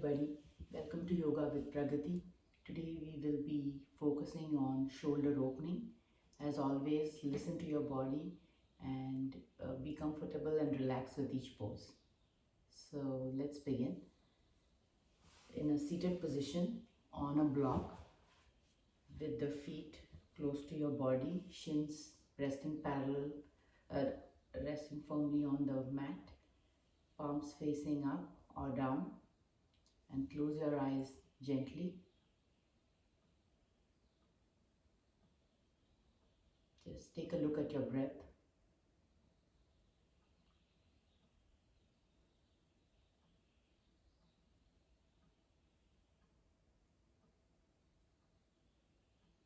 everybody, welcome to Yoga with Pragati. Today we will be focusing on shoulder opening. As always, listen to your body and be comfortable and relax with each pose. So let's begin. In a seated position on a block with the feet close to your body, shins resting parallel, uh, resting firmly on the mat, palms facing up or down, and close your eyes gently. Just take a look at your breath.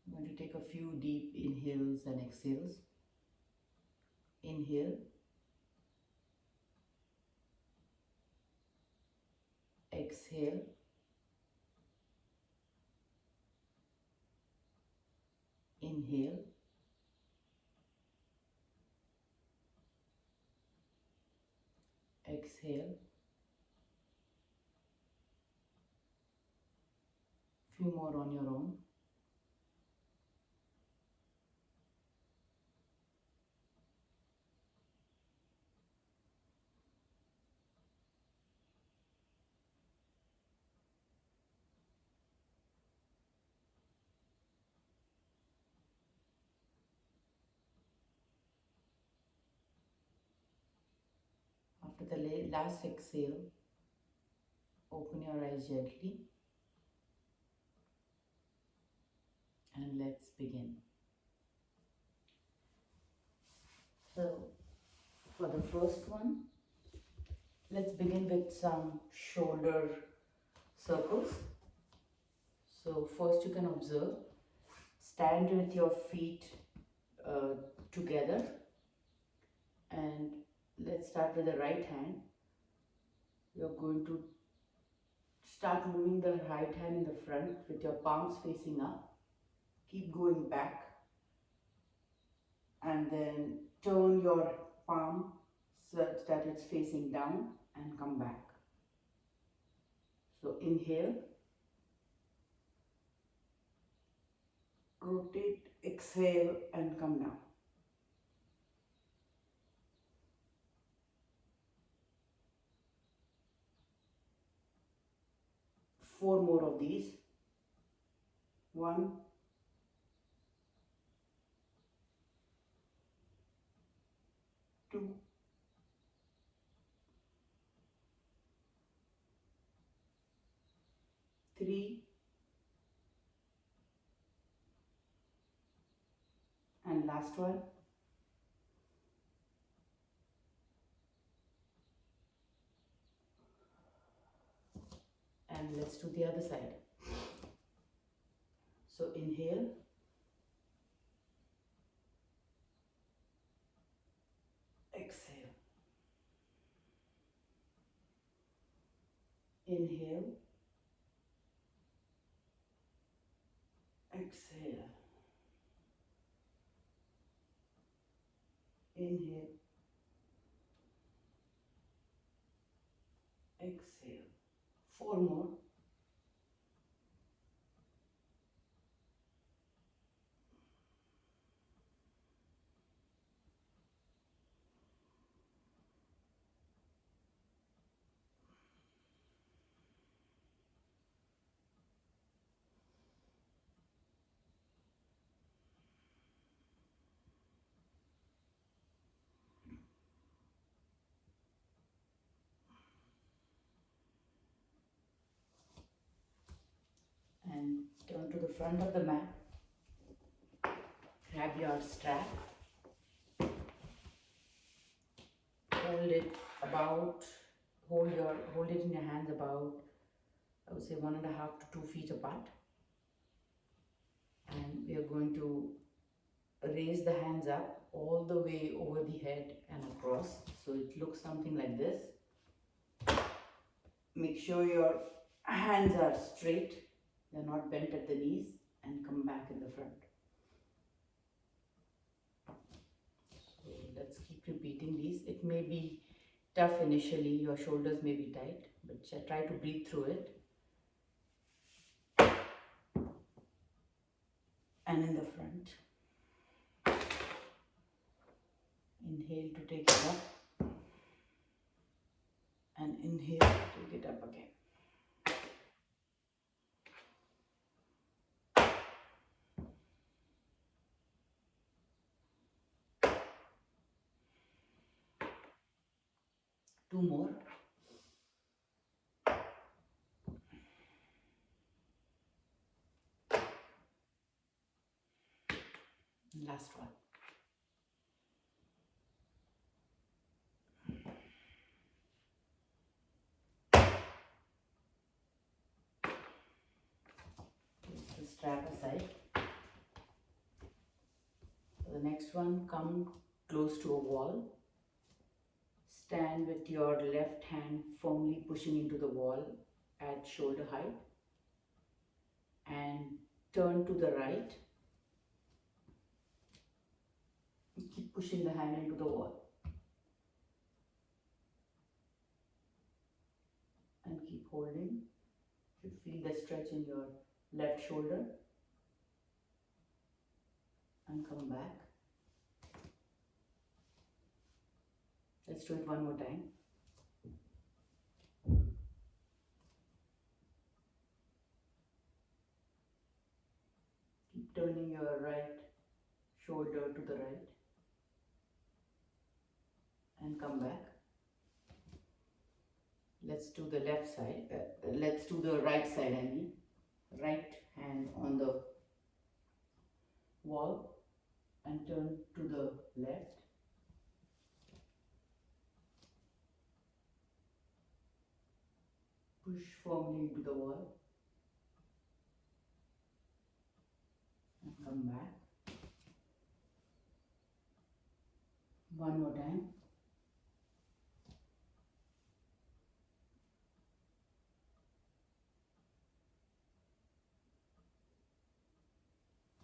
I'm going to take a few deep inhales and exhales. Inhale, exhale, inhale, exhale. Few more on your own. After the last exhale, open your eyes gently and let's begin. So, for the first one, let's begin with some shoulder circles. So, first you can observe, stand with your feet together, and let's start with the right hand. You're going to start moving the right hand in the front with your palms facing up. Keep going back and then turn your palm such that it's facing down and come back. So inhale, rotate, exhale and come down. Four more of these. 1, 2, 3, and last one. And let's do the other side. So inhale, exhale, inhale, exhale, inhale, exhale. 4 more. And turn to the front of the mat. Grab your strap. Hold it about, hold it in your hands about, I would say 1.5 to 2 feet apart. And we are going to raise the hands up all the way over the head and across. So it looks something like this. Make sure your hands are straight. They're not bent at the knees, and come back in the front. So let's keep repeating these. It may be tough initially, your shoulders may be tight, but try to breathe through it. and in the front. Inhale to take it up, and inhale to take it up again. Two more. Last one. Place the strap aside. For the next one, come close to a wall. Stand with your left hand firmly pushing into the wall at shoulder height, and turn to the right. Keep pushing the hand into the wall and keep holding. You should feel the stretch in your left shoulder, and come back. Let's do it one more time. Keep turning your right shoulder to the right and come back. Let's do the left side. Let's do the right side, I mean. Right hand on the wall and turn to the left. Push firmly into the wall and come back. One more time.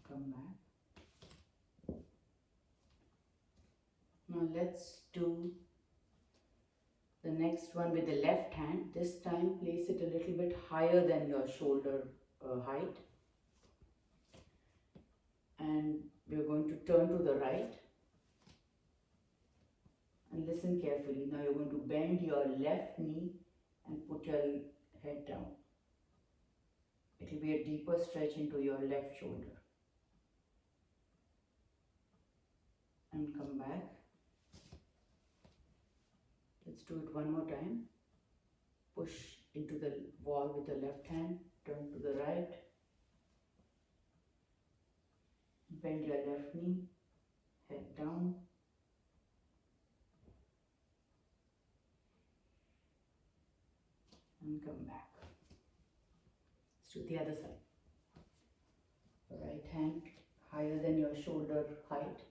Come back. Now let's do the next one with the left hand. This time place it a little bit higher than your shoulder height. And we're going to turn to the right. And listen carefully. Now you're going to bend your left knee and put your head down. It will be a deeper stretch into your left shoulder. And come back. Let's do it one more time. Push into the wall with the left hand. Turn to the right. Bend your left knee. Head down. And come back. Let's do the other side. Right hand higher than your shoulder height.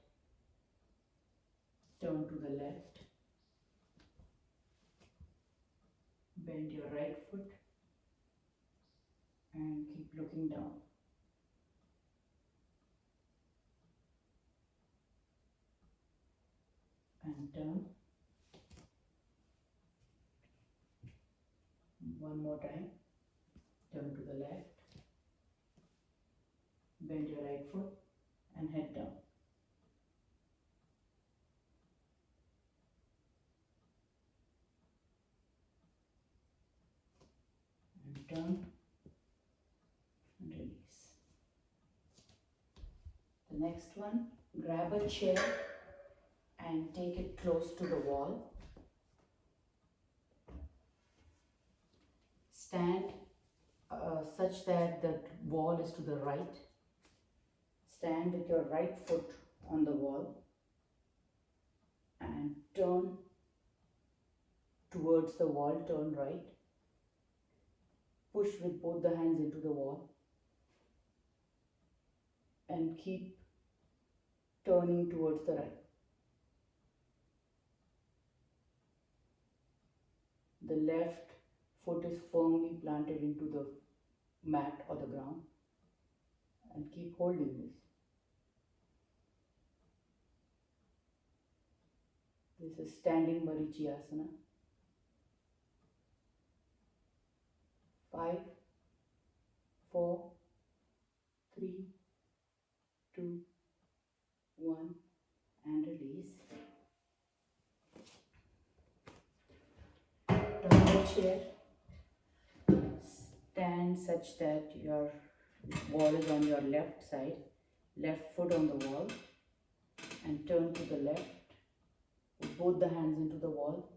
Turn to the left. Bend your right foot and keep looking down. And turn. One more time. Turn to the left. Bend your right foot and head down. And turn and release. The next one, grab a chair and take it close to the wall. Stand such that the wall is to the right. Stand with your right foot on the wall and turn towards the wall, turn right. Push with both the hands into the wall and keep turning towards the right. The left foot is firmly planted into the mat or the ground, and keep holding this. This is standing Marichiyasana. 5, 4, 3, chair, stand such that your wall is on your left side, left foot on the wall, and turn to the left. Put both the hands into the wall.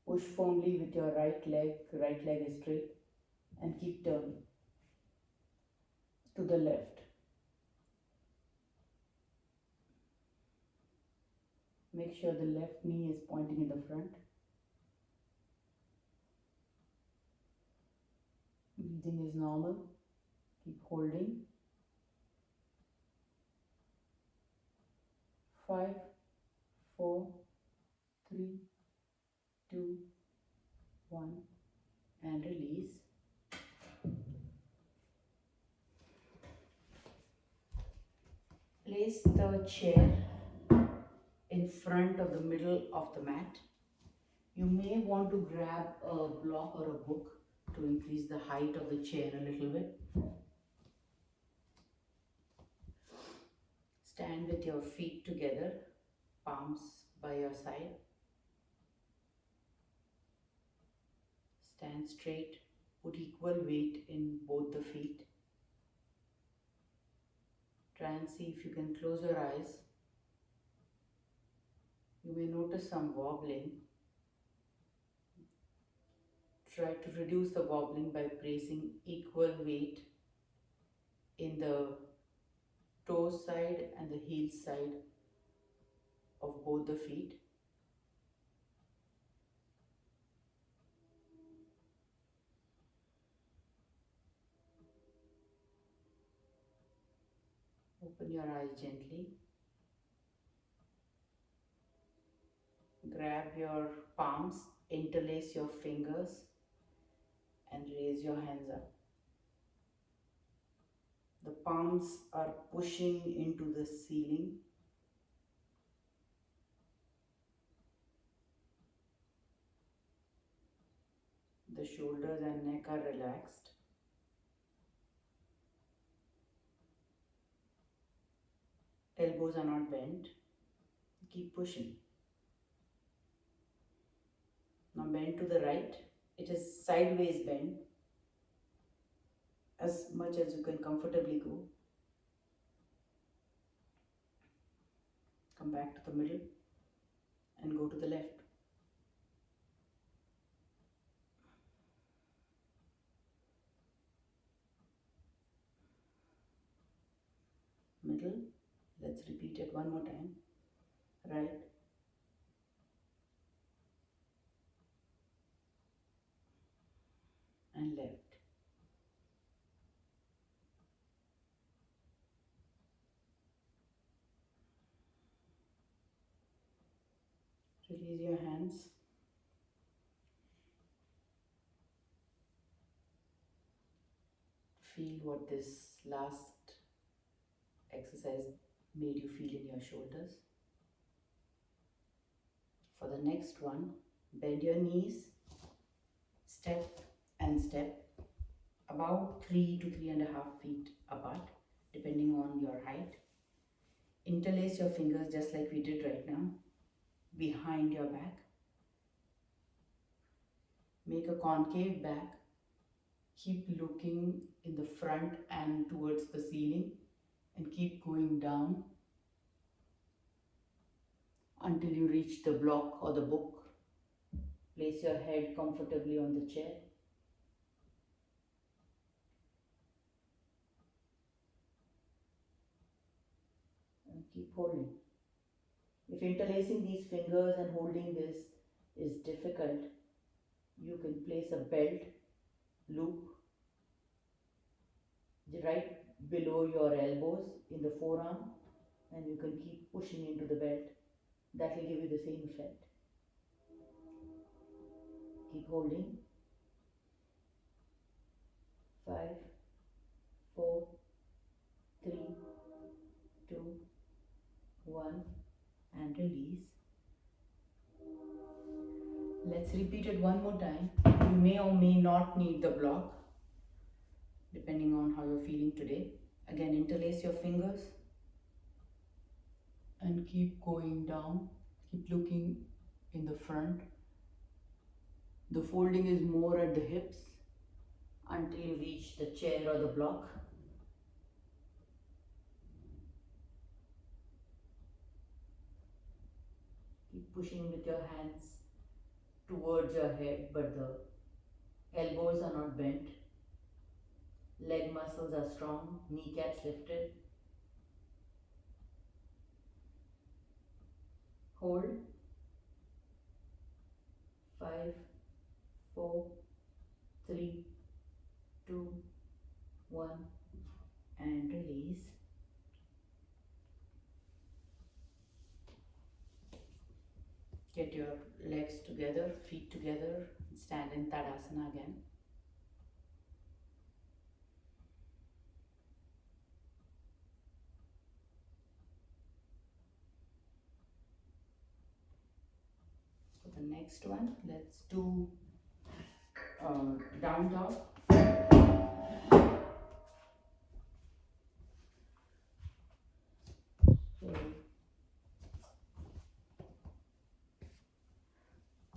Push firmly with your right leg is straight, and keep turning to the left. Make sure the left knee is pointing in the front. Breathing is normal. Keep holding. 5, 4, 3, 2, 1, and release. Place the chair in front of the middle of the mat. You may want to grab a block or a book to increase the height of the chair a little bit. Stand with your feet together, palms by your side. Stand straight, put equal weight in both the feet. Try and see if you can close your eyes. You may notice some wobbling. Try to reduce the wobbling by placing equal weight in the toe side and the heel side of both the feet. Open your eyes gently. Grab your palms, interlace your fingers, and raise your hands up. The palms are pushing into the ceiling. The shoulders and neck are relaxed. Elbows are not bent. Keep pushing. Now bend to the right. It is sideways bend, as much as you can comfortably go. Come back to the middle and go to the left. Middle. Let's repeat it one more time. Right. And left. Release your hands. Feel what this last exercise made you feel in your shoulders. For the next one, bend your knees, step and step, about 3 to 3.5 feet apart, depending on your height. Interlace your fingers just like we did right now, behind your back. Make a concave back. Keep looking in the front and towards the ceiling, and keep going down until you reach the block or the book. Place your head comfortably on the chair. And keep holding. If interlacing these fingers and holding this is difficult, you can place a belt loop right below your elbows in the forearm, and you can keep pushing into the belt. That will give you the same effect. Keep holding. 5, 4, 3, 2, 1, and release. Let's repeat it one more time. You may or may not need the block, depending on how you're feeling today. Again, interlace your fingers and keep going down. Keep looking in the front, The folding is more at the hips until you reach the chair or the block. Keep pushing with your hands towards your head, but the elbows are not bent. Leg muscles are strong, kneecaps lifted. Hold. 5, 4, 3, 2, 1, and release. Get your legs together, feet together, stand in Tadasana again. For the next one, let's do down dog. So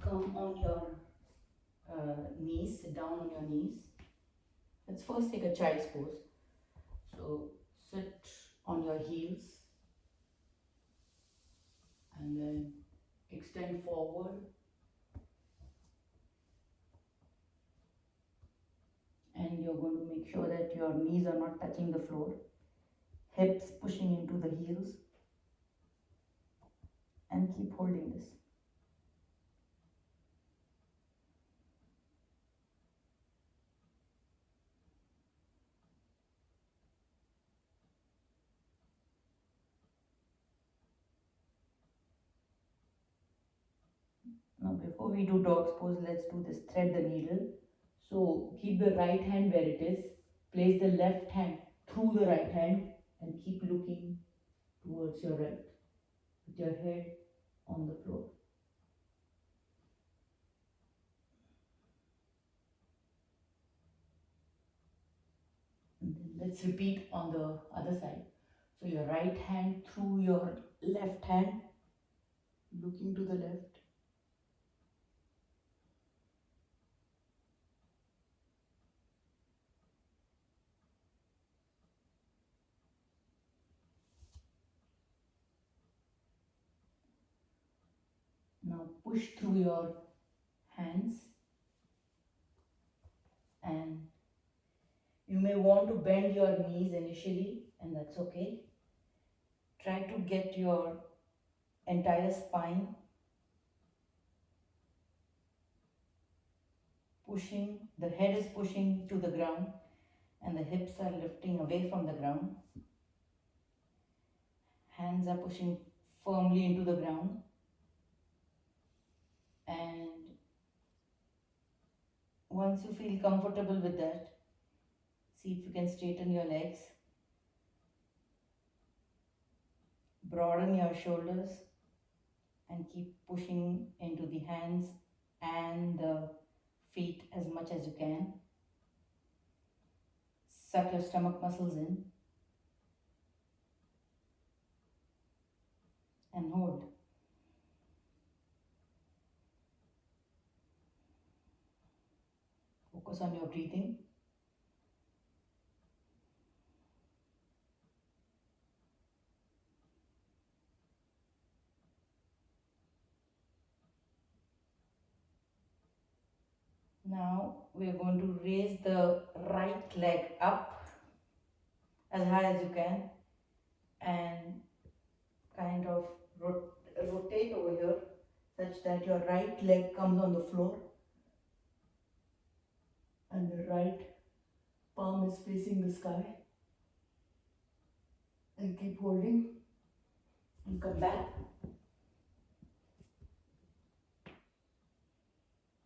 come on your knees, sit down on your knees. Let's first take a child's pose. So sit on your heels and then extend forward and you're going to make sure that your knees are not touching the floor, hips pushing into the heels, and keep holding this. Now before we do dog's pose, let's do this thread the needle. So keep the right hand where it is, place the left hand through the right hand and keep looking towards your right with your head on the floor. And then let's repeat on the other side. So your right hand through your left hand, looking to the left. Now push through your hands and you may want to bend your knees initially and that's okay. Try to get your entire spine pushing, the head is pushing to the ground and the hips are lifting away from the ground. Hands are pushing firmly into the ground and once you feel comfortable with that, see if you can straighten your legs, broaden your shoulders and keep pushing into the hands and the feet as much as you can. Suck your stomach muscles in and hold. Focus on your breathing. Now we are going to raise the right leg up as high as you can and kind of rotate over here such that your right leg comes on the floor and the right palm is facing the sky. And keep holding and come back.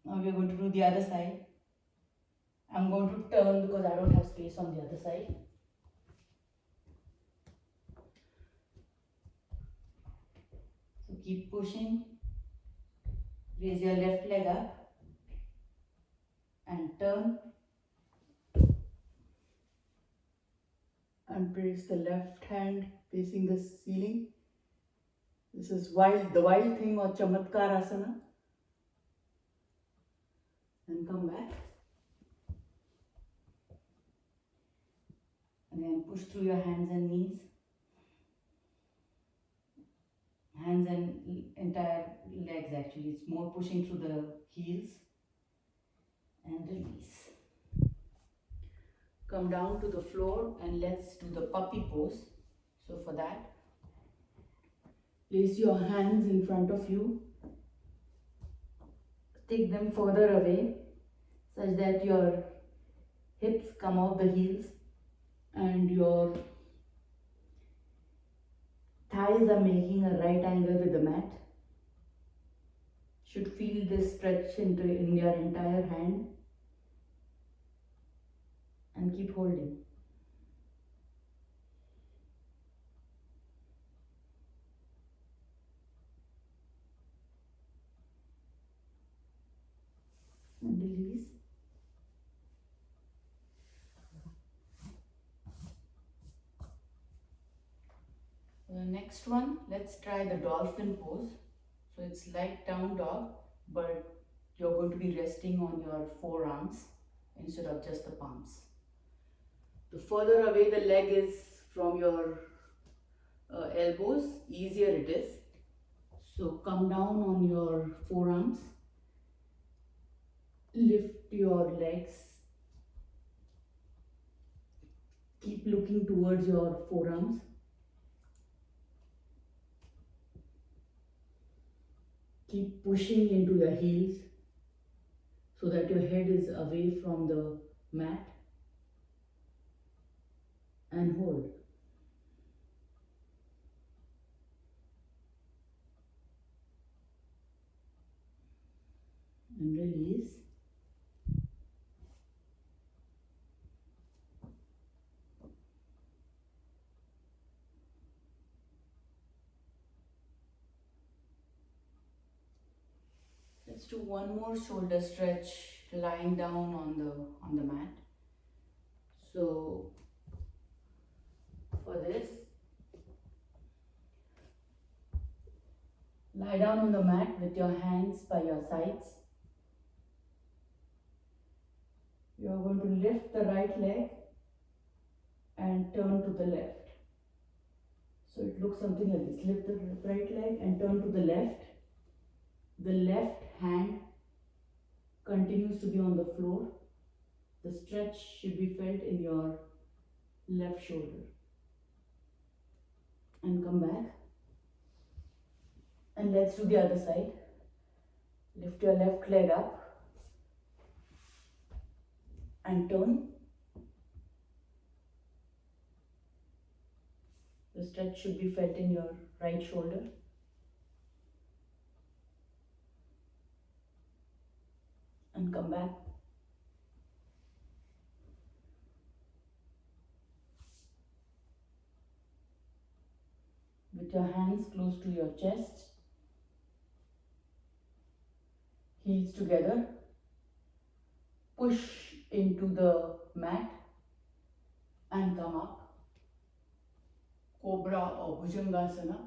Now we are going to do the other side. I'm going to turn because I don't have space on the other side. So keep pushing. Raise your left leg up and turn and place the left hand facing the ceiling. This is the wild thing or Chamatkar Asana. and come back. Again, push through your hands and knees, hands and entire legs actually. It's more pushing through the heels and release. Come down to the floor and let's do the puppy pose. So for that, place your hands in front of you, take them further away such that your hips come off the heels and your thighs are making a right angle with the mat. Should feel this stretch in your entire hand and keep holding. And release. For the next one, let's try the dolphin pose. So it's like down dog, but you're going to be resting on your forearms instead of just the palms. The further away the leg is from your elbows, easier it is. So come down on your forearms, lift your legs, keep looking towards your forearms. Keep pushing into your heels so that your head is away from the mat and hold. And release. Let's do one more shoulder stretch lying down on the mat. So for this, lie down on the mat with your hands by your sides. You are going to lift the right leg and turn to the left. So it looks something like this. Lift the right leg and turn to the left. The left hand continues to be on the floor. The stretch should be felt in your left shoulder. And come back. And let's do the other side. Lift your left leg up and turn. The stretch should be felt in your right shoulder. And come back. With your hands close to your chest, heels together, push into the mat and come up. Cobra or Bhujangasana.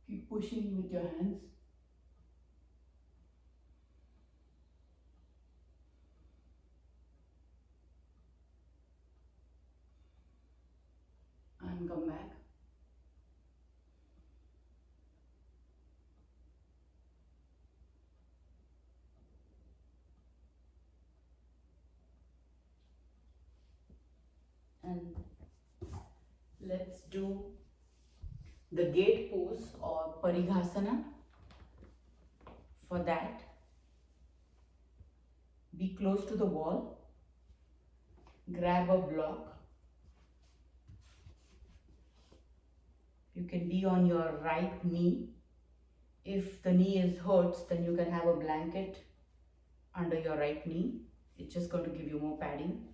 Keep pushing with your hands. And come back. And let's do the gate pose or Parighasana. For that, be close to the wall, grab a block. You can be on your right knee. If the knee is hurts, then you can have a blanket under your right knee. It's just going to give you more padding.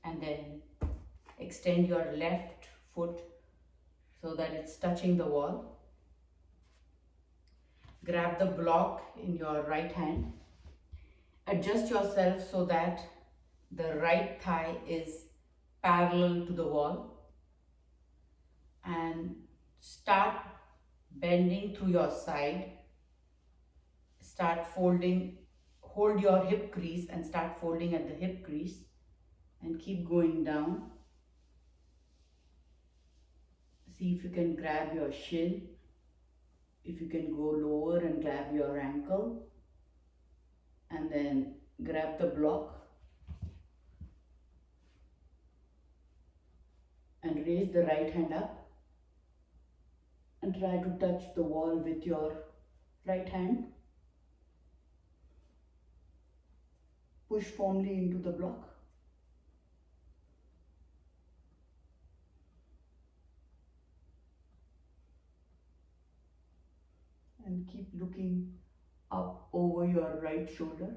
And then extend your left foot so that it's touching the wall. Grab the block in your right hand. Adjust yourself so that the right thigh is parallel to the wall. And start bending through your side start folding, hold your hip crease and start folding at the hip crease and keep going down. See if you can grab your shin, if you can go lower and grab your ankle, and then grab the block and raise the right hand up and try to touch the wall with your right hand. Push firmly into the block. And keep looking up over your right shoulder.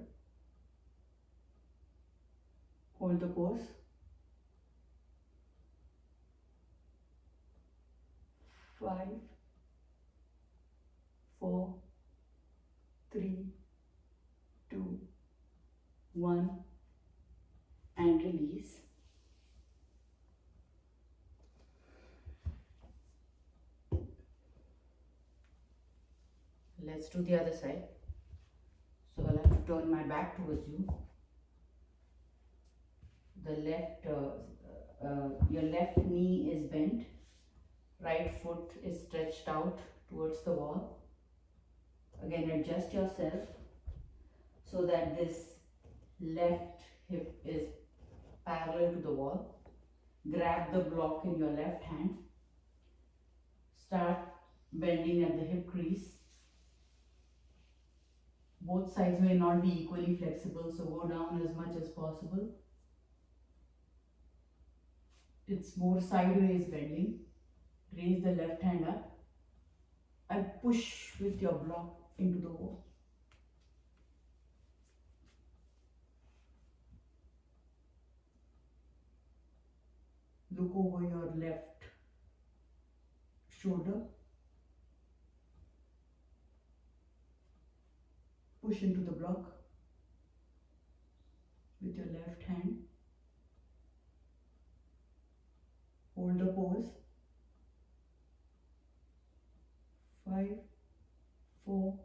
Hold the pose. 5, 4, 3, 2, 1, and release. Let's do the other side. So I'll have to turn my back towards you. Your left knee is bent. Right foot is stretched out towards the wall. Again, adjust yourself so that this left hip is parallel to the wall. Grab the block in your left hand. Start bending at the hip crease. Both sides may not be equally flexible, so go down as much as possible. It's more sideways bending. Raise the left hand up and push with your block into the wall. Look over your left shoulder. Push into the block with your left hand. Hold the pose. 5, 4,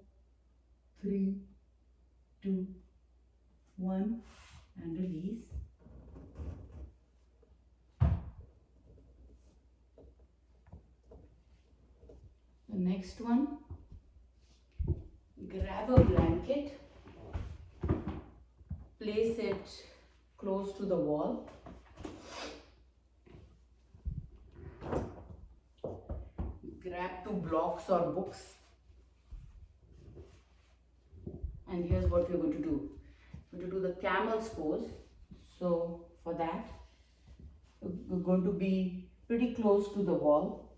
3, 2, 1, and release. The next one, grab a blanket, place it close to the wall. Grab 2 blocks or books, and here's what we're going to do. We're going to do the camel's pose. So for that, we're going to be pretty close to the wall.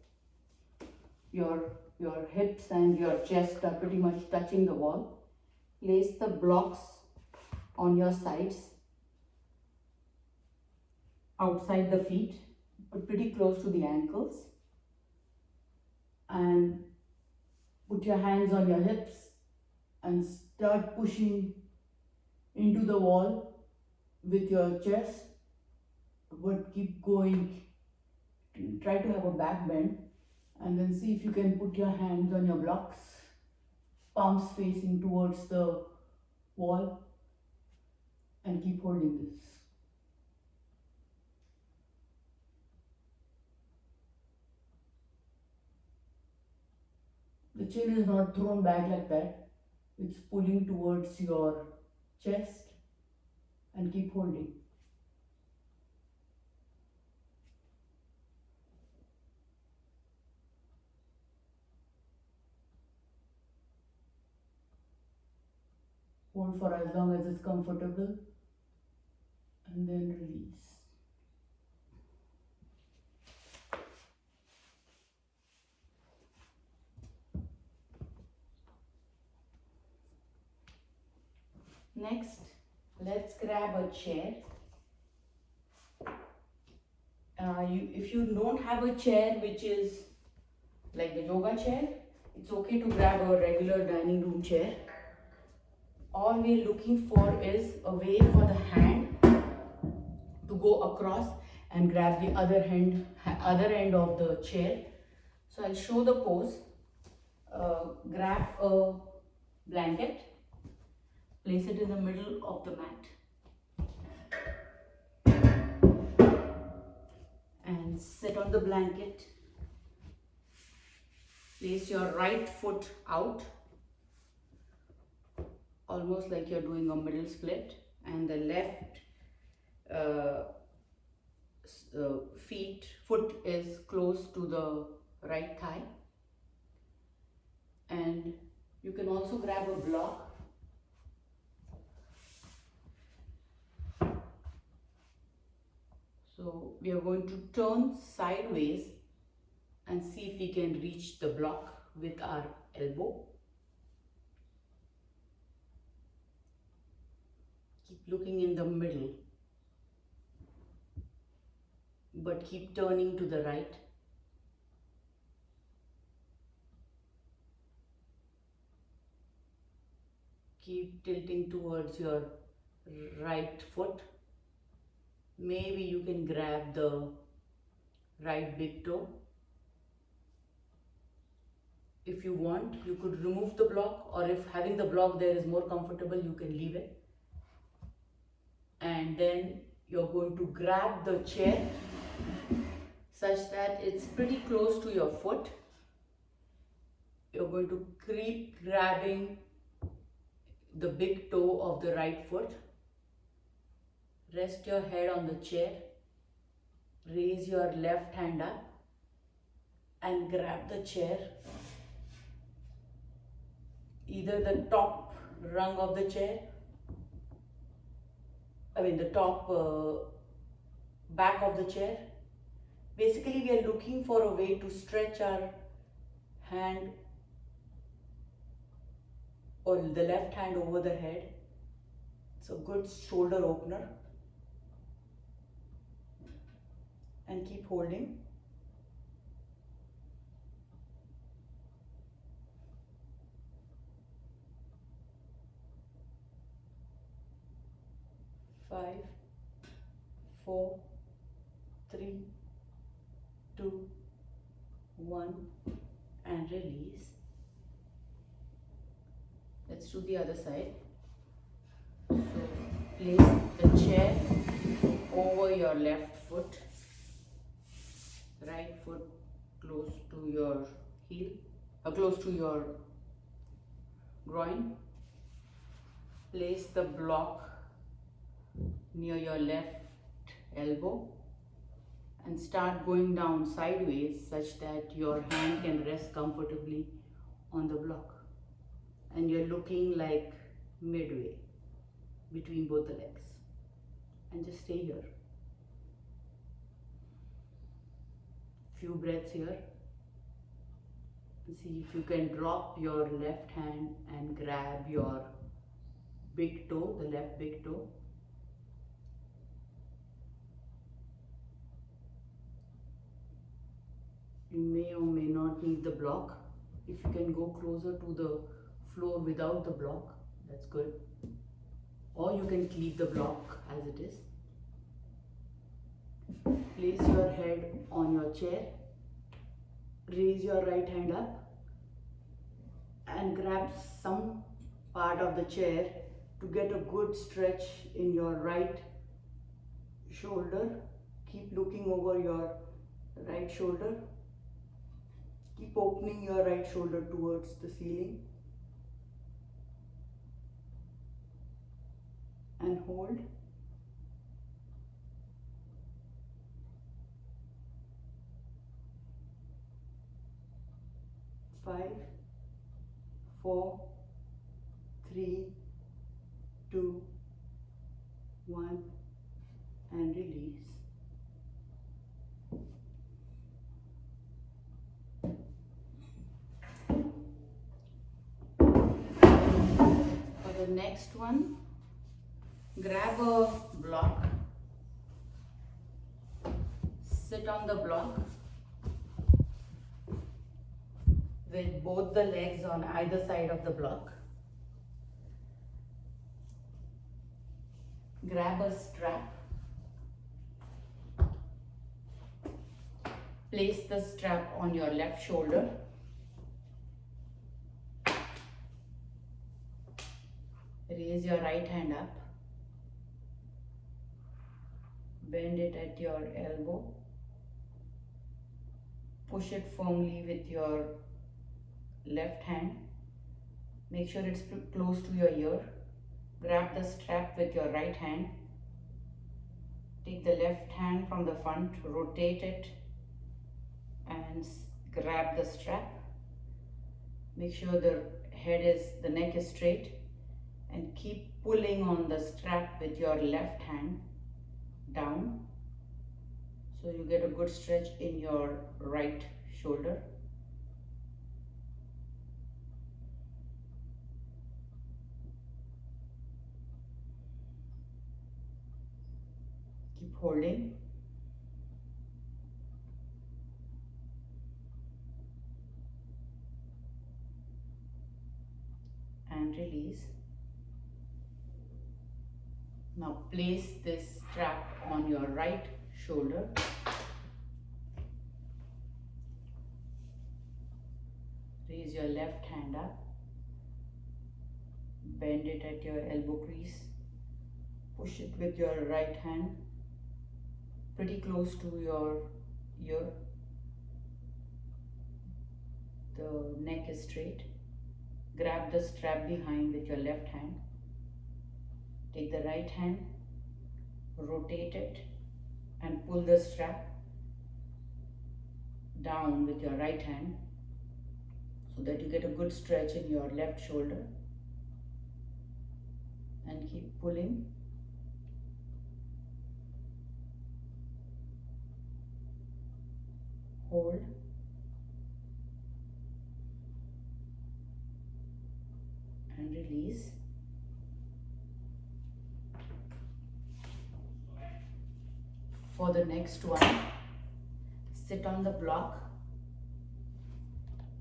Your hips and your chest are pretty much touching the wall. Place the blocks on your sides, outside the feet, but pretty close to the ankles. And put your hands on your hips and start pushing into the wall with your chest, but keep going. Try to have a back bend, and then see if you can put your hands on your blocks, palms facing towards the wall, and keep holding this. The chin is not thrown back like that. It's pulling towards your chest, and keep holding. Hold for as long as it's comfortable, and then release. Next, let's grab a chair. If you don't have a chair which is like the yoga chair, it's okay to grab a regular dining room chair. All we're looking for is a way for the hand to go across and grab the other end of the chair. So I'll show the pose. Grab a blanket Place it in the middle of the mat. And sit on the blanket. Place your right foot out, almost like you're doing a middle split, and the left foot is close to the right thigh. And you can also grab a block. So we are going to turn sideways and see if we can reach the block with our elbow. Keep looking in the middle, but keep turning to the right. Keep tilting towards your right foot. Maybe you can grab the right big toe. If you want, you could remove the block, or if having the block there is more comfortable, you can leave it. And then you're going to grab the chair such that it's pretty close to your foot. You're going to keep grabbing the big toe of the right foot. Rest your head on the chair. Raise your left hand up and grab the chair. Either the top rung of the chair, the top back of the chair. Basically, we are looking for a way to stretch our hand or the left hand over the head. It's a good shoulder opener. And keep holding. Five, 4, 3, 2, 1, and release. Let's do the other side. So place the chair over your left foot, right foot close to your heel, close to your groin. Place the block near your left elbow and start going down sideways such that your hand can rest comfortably on the block. And you're looking like midway between both the legs. And just stay here. Few breaths here. See if you can drop your left hand and grab your big toe, the left big toe. You may or may not need the block. If you can go closer to the floor without the block, that's good. Or you can keep the block as it is. Place your head on your chair. Raise your right hand up and grab some part of the chair to get a good stretch in your right shoulder. Keep looking over your right shoulder. Keep opening your right shoulder towards the ceiling. And hold. Five, 4, 3, 2, 1, and release. For the next one, grab a block, sit on the block with both the legs on either side of the block. Grab a strap. Place the strap on your left shoulder. Raise your right hand up, bend it at your elbow, push it firmly with your left hand, make sure it's close to your ear, grab the strap with your right hand, take the left hand from the front, rotate it and grab the strap, make sure the neck is straight and keep pulling on the strap with your left hand down so you get a good stretch in your right shoulder. Keep holding. And release. Now place this strap on your right shoulder. Raise your left hand up. Bend it at your elbow crease. Push it with your right hand pretty close to your ear. The neck is straight. Grab the strap behind with your left hand. Take the right hand, rotate it and pull the strap down with your right hand so that you get a good stretch in your left shoulder, and keep pulling. Hold. And release. For the next one, sit on the block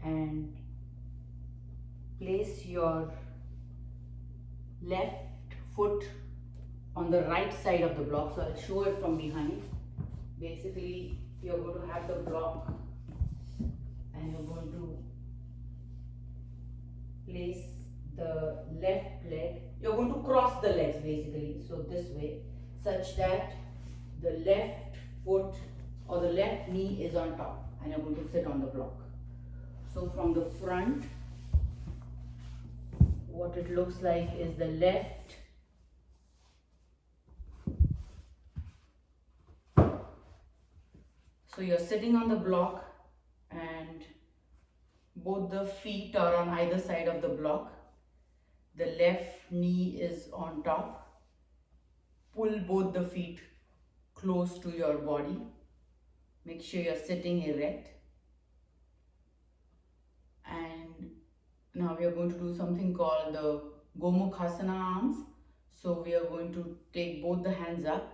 and place your left foot on the right side of the block. So I'll show it from behind. Basically, you're going to have the block and you're going to place the left leg. You're going to cross the legs basically, so this way, such that the left foot or the left knee is on top and you're going to sit on the block. So from the front, what it looks like is the left so you're sitting on the block and both the feet are on either side of the block. The left knee is on top. Pull both the feet close to your body. Make sure you're sitting erect. And now we are going to do something called the Gomukhasana arms. So we are going to take both the hands up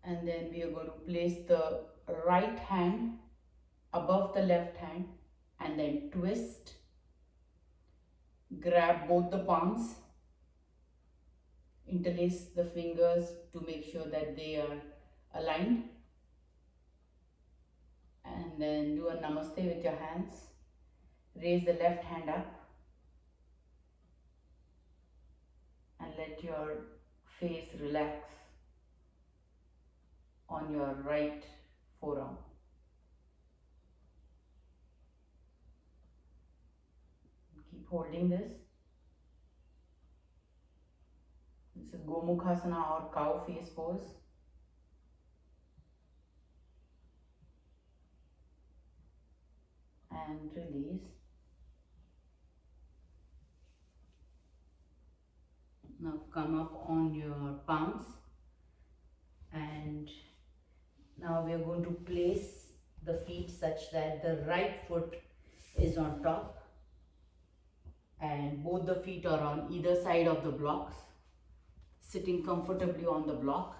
and then we are going to place the right hand above the left hand and then twist. Grab both the palms, interlace the fingers to make sure that they are aligned, and then do a namaste with your hands. Raise the left hand up and let your face relax on your right forearm. Keep holding this. This is Gomukhasana or cow face pose. And release. Now come up on your palms, and now we are going to place the feet such that the right foot is on top and both the feet are on either side of the blocks, sitting comfortably on the block.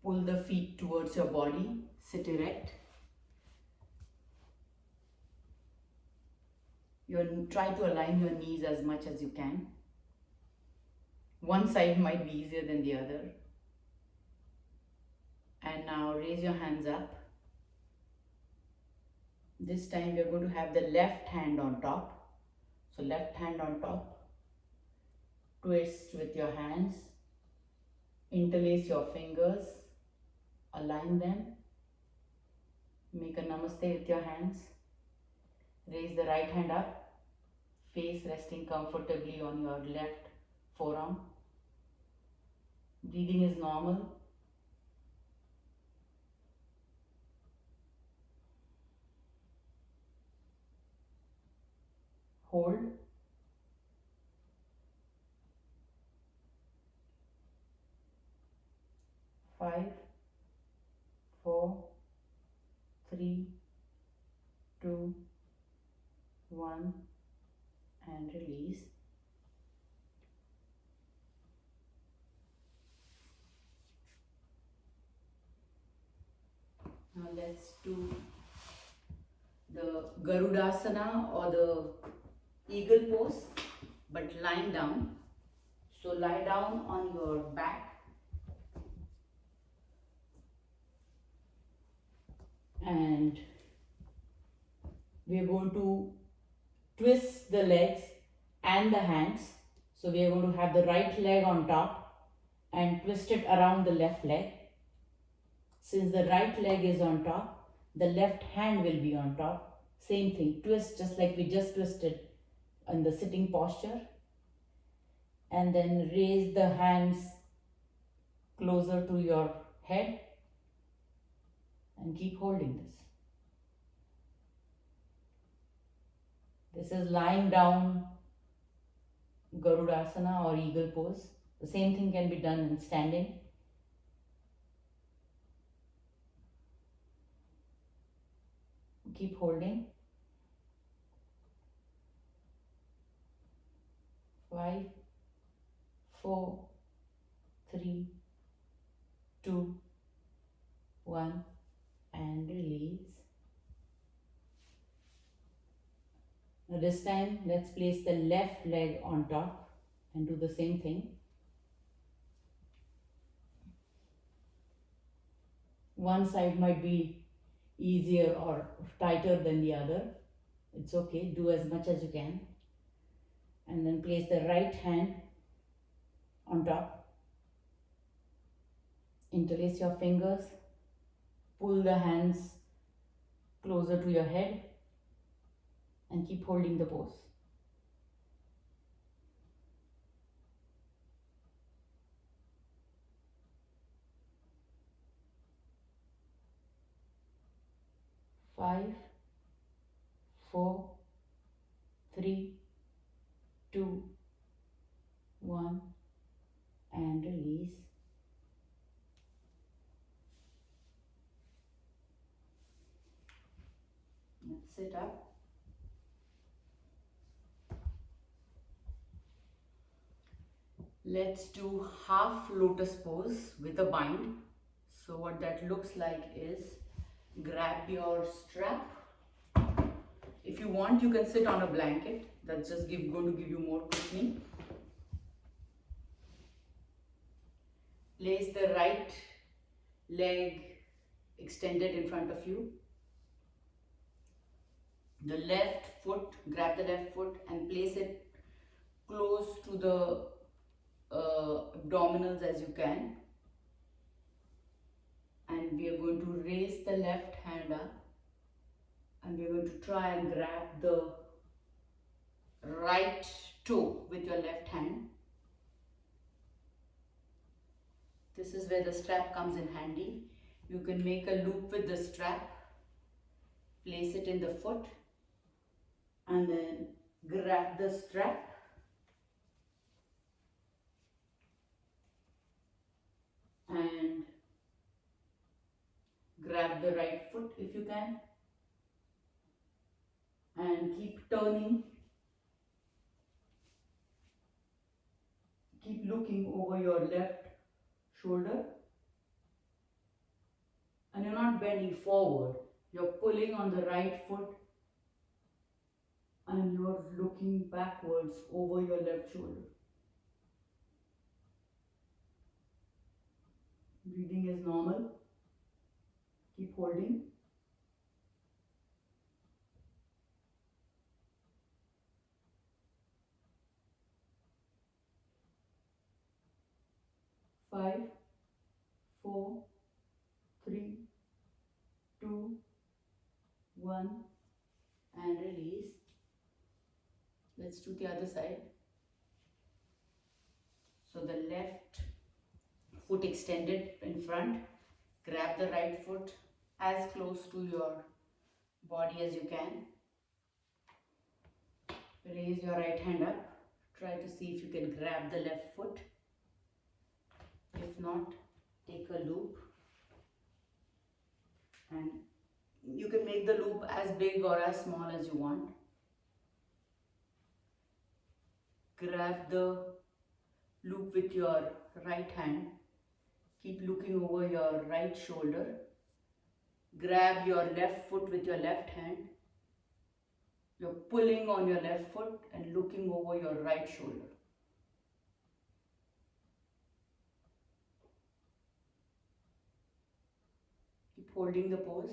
Pull the feet towards your body, sit erect. Try to align your knees as much as you can. One side might be easier than the other. And now raise your hands up. This time we are going to have the left hand on top. So left hand on top, twist with your hands, interlace your fingers, align them, make a namaste with your hands, raise the right hand up, face resting comfortably on your left forearm. Breathing is normal. Hold. 5, 4, 3, 2, 1, and release. Now let's do the Garudasana or the eagle pose, but lying down. So lie down on your back and we are going to twist the legs and the hands. So we are going to have the right leg on top and twist it around the left leg. Since the right leg is on top, the left hand will be on top. Same thing, twist just like we just twisted in the sitting posture. And then raise the hands closer to your head and keep holding this. This is lying down Garudasana or eagle pose. The same thing can be done in standing. Keep holding. 5, 4, 3, 2, 1, and release. Now this time let's place the left leg on top and do the same thing. One side might be easier or tighter than the other. It's okay, do as much as you can. And then place the right hand on top. Interlace your fingers. Pull the hands closer to your head and keep holding the pose. Five, 4, 3, 2, 1, and release. Let's sit up. Let's do half lotus pose with a bind. So what that looks like is grab your strap. If you want, you can sit on a blanket. That's just going to give you more cushioning. Place the right leg extended in front of you. The left foot, grab the left foot and place it close to the abdominals as you can. And we are going to raise the left hand up and we are going to try and grab the right toe with your left hand. This is where the strap comes in handy. You can make a loop with the strap, place it in the foot and then grab the strap and grab the right foot if you can and keep turning. Keep looking over your left shoulder and you're not bending forward. You're pulling on the right foot and you're looking backwards over your left shoulder. Breathing is normal. Keep holding. 5, 4, 3, 2, 1, and release. Let's do the other side. So the left foot extended in front. Grab the right foot as close to your body as you can. Raise your right hand up. Try to see if you can grab the left foot. If not, take a loop. And you can make the loop as big or as small as you want. Grab the loop with your right hand. Keep looking over your right shoulder. Grab your left foot with your left hand. You're pulling on your left foot and looking over your right shoulder. Keep holding the pose.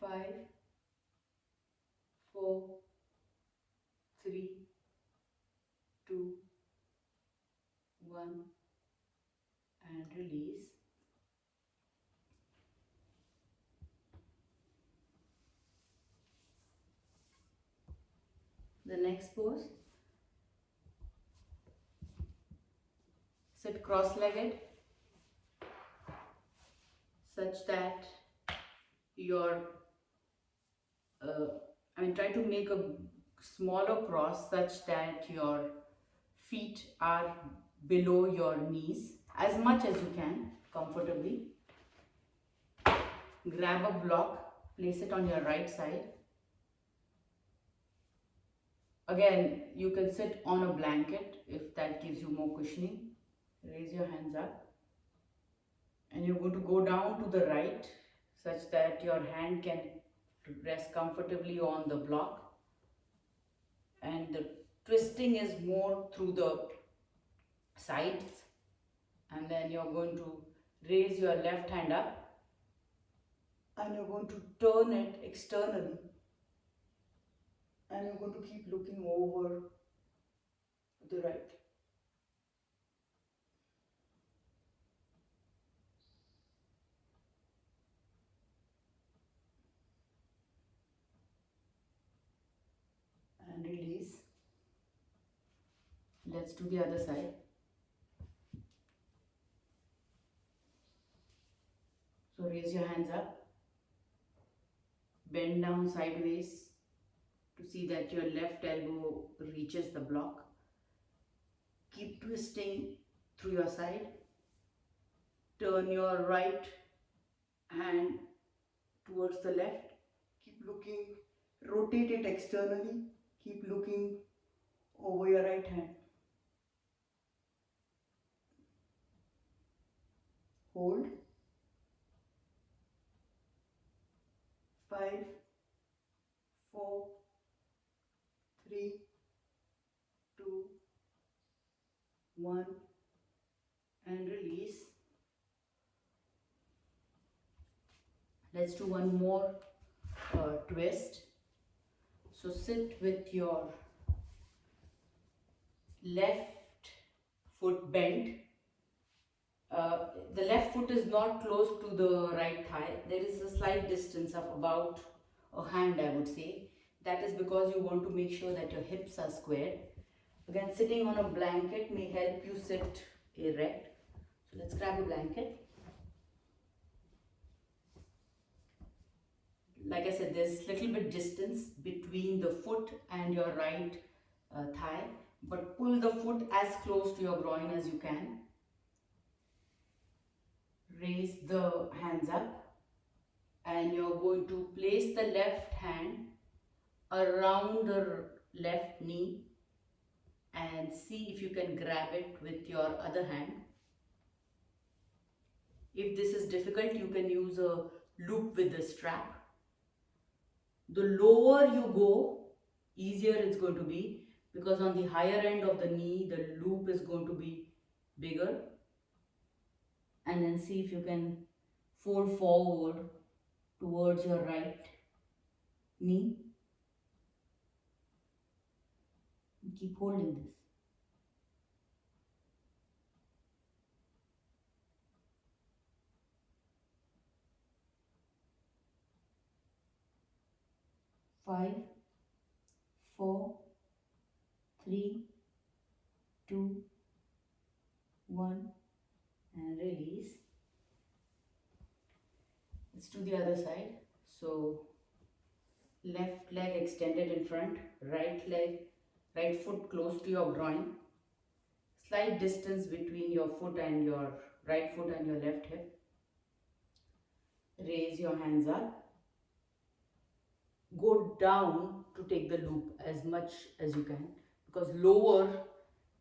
5, 4, 3, 2, 1, and release. The next pose, sit cross-legged such that your try to make a smaller cross such that your feet are below your knees as much as you can comfortably. Grab a block, place it on your right side. Again, you can sit on a blanket if that gives you more cushioning. Raise your hands up and you're going to go down to the right such that your hand can rest comfortably on the block, and the twisting is more through the sides. And then you're going to raise your left hand up and you're going to turn it externally, and you're going to keep looking over to the right. And release. Let's do the other side. So raise your hands up, bend down sideways to see that your left elbow reaches the block. Keep twisting through your side. Turn your right hand towards the left. Keep looking, rotate it externally. Keep looking over your right hand. Hold. 5, 4, 3, 2, 1, and release. Let's do one more twist. So sit with your left foot bent. The left foot is not close to the right thigh. There is a slight distance of about a hand, I would say. That is because you want to make sure that your hips are squared. Again, sitting on a blanket may help you sit erect. So let's grab a blanket. Like I said, there's little bit distance between the foot and your right thigh, but pull the foot as close to your groin as you can. Raise the hands up and you're going to place the left hand around the left knee and see if you can grab it with your other hand. If this is difficult, you can use a loop with the strap. The lower you go, easier it's going to be, because on the higher end of the knee, the loop is going to be bigger. And then see if you can fold forward towards your right knee, and keep holding this. 5, 4, 3, 2, 1, and release. Let's do the other side. So left leg extended in front, right foot close to your groin, slight distance between your foot and your right foot and your left hip. Raise your hands up, go down to take the loop as much as you can, because lower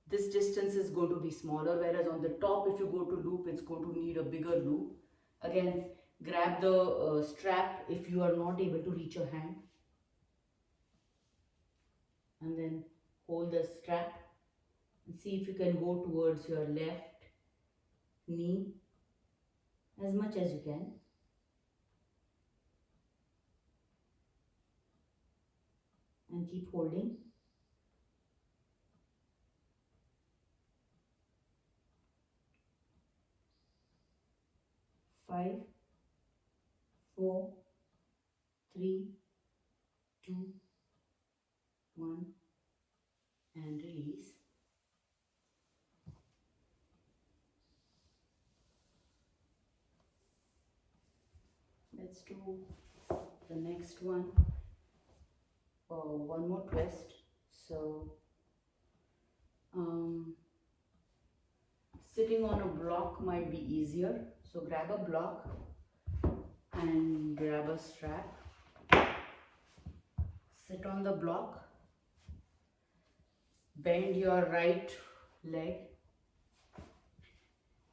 this distance is going to be smaller, whereas on the top if you go to loop it's going to need a bigger loop. Again, grab the strap if you are not able to reach your hand, and then hold the strap and see if you can go towards your left knee as much as you can, and keep holding. 5, 4, 3, 2, 1, and release. Let's do the next one. One more twist. So sitting on a block might be easier, so grab a block and grab a strap, sit on the block, bend your right leg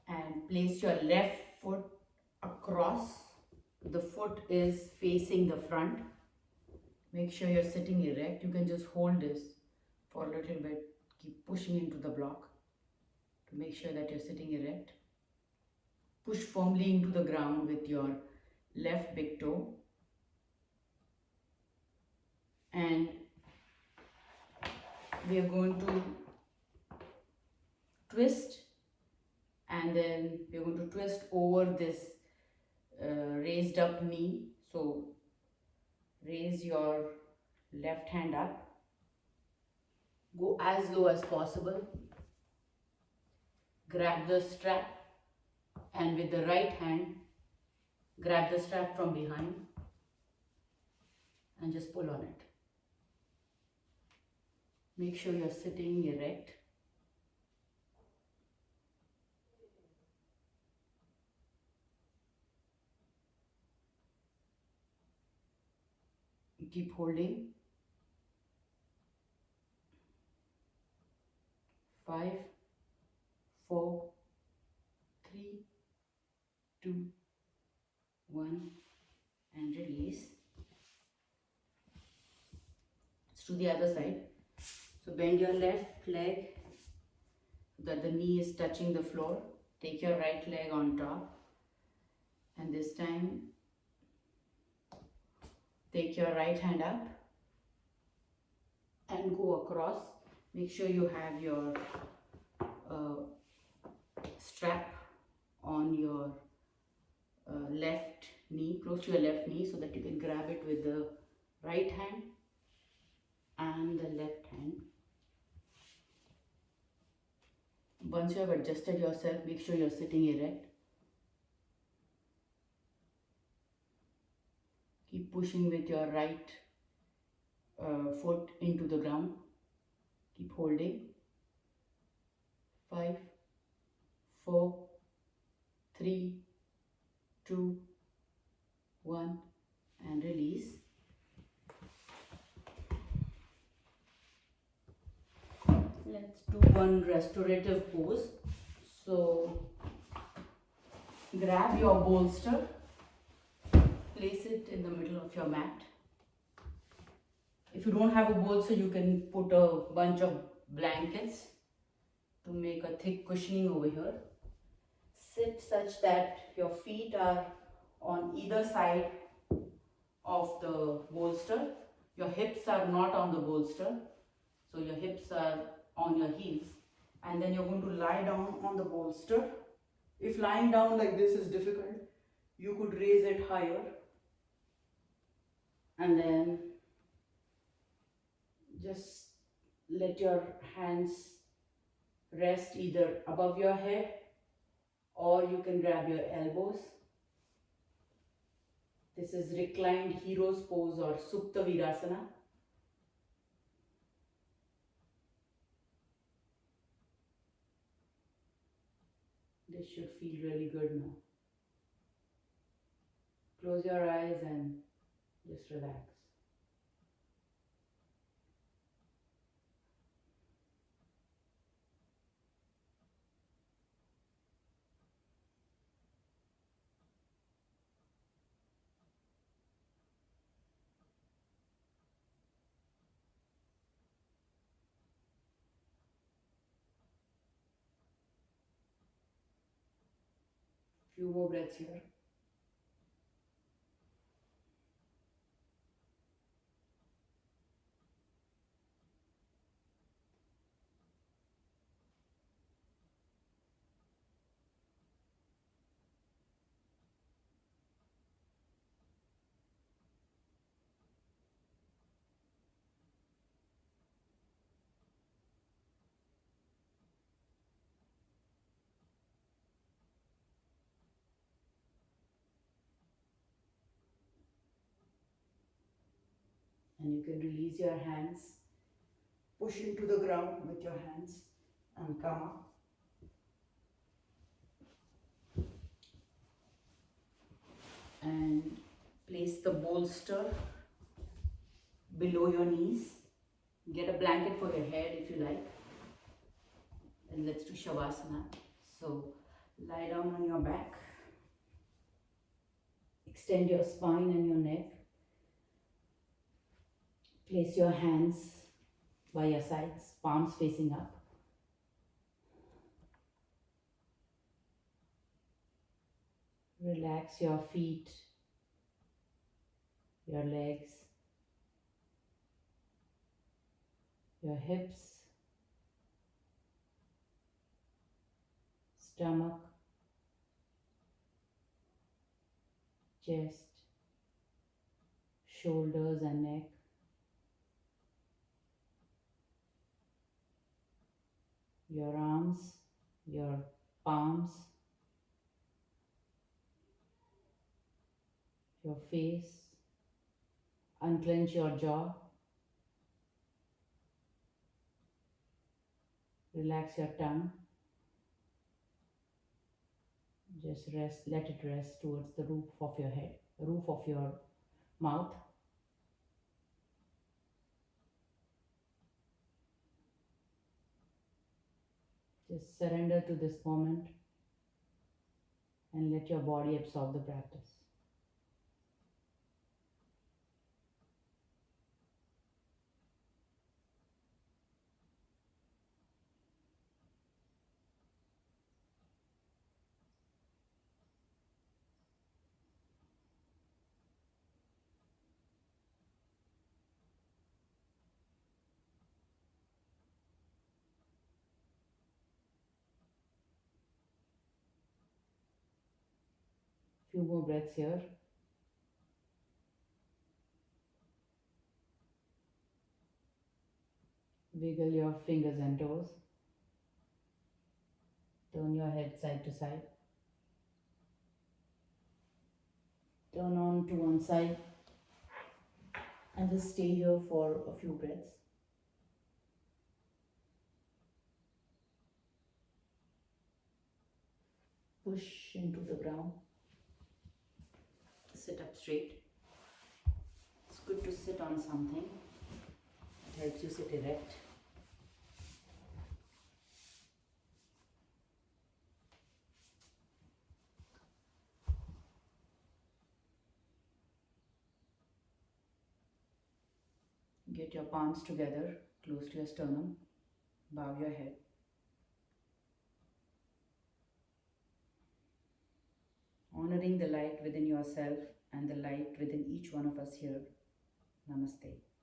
and place your left foot across. The foot is facing the front. Make sure you're sitting erect. You can just hold this for a little bit, keep pushing into the block to make sure that you're sitting erect. Push firmly into the ground with your left big toe, and we are going to twist, and then we're going to twist over this raised up knee. So raise your left hand up, go as low as possible, grab the strap, and with the right hand grab the strap from behind and just pull on it. Make sure you're sitting erect. Keep holding. 5, 4, 3, 2, 1, and release. Let's do the other side. So bend your left leg so that the knee is touching the floor. Take your right leg on top, and this time take your right hand up and go across. Make sure you have your strap on your left knee, close to your left knee, so that you can grab it with the right hand and the left hand. Once you have adjusted yourself, make sure you're sitting erect. Keep pushing with your right foot into the ground. Keep holding. 5, 4, 3, 2, 1, and release. Let's do one restorative pose. So grab your bolster, place it in the middle of your mat. If you don't have a bolster, you can put a bunch of blankets to make a thick cushioning over here. Sit such that your feet are on either side of the bolster. Your hips are not on the bolster, so your hips are on your heels, and then you're going to lie down on the bolster. If lying down like this is difficult, you could raise it higher, and then just let your hands rest either above your head, or you can grab your elbows. This is reclined hero's pose or Supta Virasana. This should feel really good now. Close your eyes and just relax. Few more breaths here. And you can release your hands. Push into the ground with your hands and come up. And place the bolster below your knees. Get a blanket for your head if you like. And let's do Shavasana. So lie down on your back. Extend your spine and your neck. Place your hands by your sides, palms facing up. Relax your feet, your legs, your hips, stomach, chest, shoulders and neck. Your arms, your palms, your face. Unclench your jaw. Relax your tongue. Just rest, let it rest towards the roof of your head, roof of your mouth. Just surrender to this moment and let your body absorb the practice. Few more breaths here. Wiggle your fingers and toes. Turn your head side to side. Turn on to one side and just stay here for a few breaths. Push into the ground. Sit up straight. It's good to sit on something. It helps you sit erect. Get your palms together, close to your sternum. Bow your head. On honoring the light within yourself and the light within each one of us here. Namaste.